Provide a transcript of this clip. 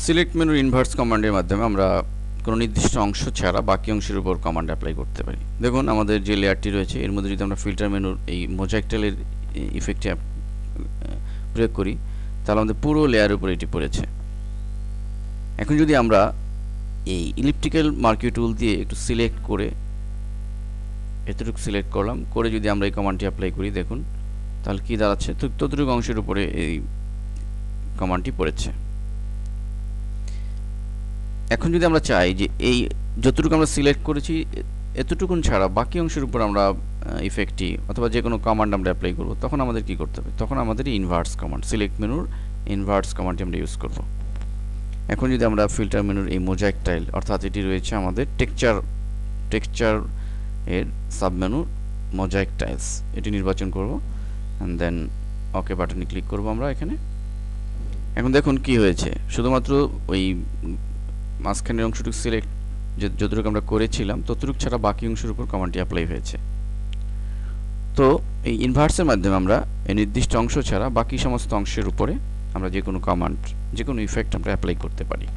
Select মেনুর inverse কমান্ডের মাধ্যমে আমরা কোনো নির্দিষ্ট অংশ ছাড়া বাকি অংশের উপর কমান্ড অ্যাপ্লাই করতে পারি। দেখুন আমাদের যে লেয়ারটি রয়েছে এর মধ্যে যদি আমরা ফিল্টার মেনুর এই মোজাইক টাইলের ইফেক্টটি প্রয়োগ করি তাহলে আমাদের পুরো লেয়ারের উপর এটি পড়েছে। এখন যদি আমরা এই ইলিপ্টিক্যাল মার্কিউ টুল দিয়ে একটু সিলেক্ট করে এতটুকু সিলেক্ট করলাম, করে যদি আমরা এই কমান্ডটি অ্যাপ্লাই করি দেখুন তাহলে কি দাঁড়াচ্ছে, ততটুকু অংশের উপরে এই কমান্ডটি পড়েছে। এখন যদি আমরা চাই যে এই যতটুকু আমরা সিলেক্ট করেছি এতটুকুন ছাড়া বাকি অংশের উপর আমরা ইফেক্টটি অথবা যে কোনো কমান্ড আমরা অ্যাপ্লাই করব, তখন আমাদের কি করতে হবে? তখন আমাদের ইনভার্স কমান্ড, সিলেক্ট মেনুর ইনভার্স কমান্ডটি আমরা ইউজ করব। এখন যদি আমরা ফিল্টার মেনুর এই মোজাইক টাইল অর্থাৎ এটি রয়েছে আমাদের টেক্সচার এর সাবমেনু মোজাইক টাইলস, এটি নির্বাচন করব অ্যান্ড দেন ওকে বাটনে ক্লিক করব আমরা এখানে। এখন দেখুন কি হয়েছে, শুধুমাত্র ওই মাঝখানের অংশটুকু সিলেক্ট যতটুকু আমরা করেছিলাম ততটুকু ছাড়া বাকি অংশের উপর কমান্ডটি অ্যাপ্লাই হয়েছে। তো এই ইনভার্সের মাধ্যমে আমরা এই নির্দিষ্ট অংশ ছাড়া বাকি সমস্ত অংশের উপরে আমরা যে কোনো কমান্ড, যে কোনো ইফেক্ট আমরা অ্যাপ্লাই করতে পারি।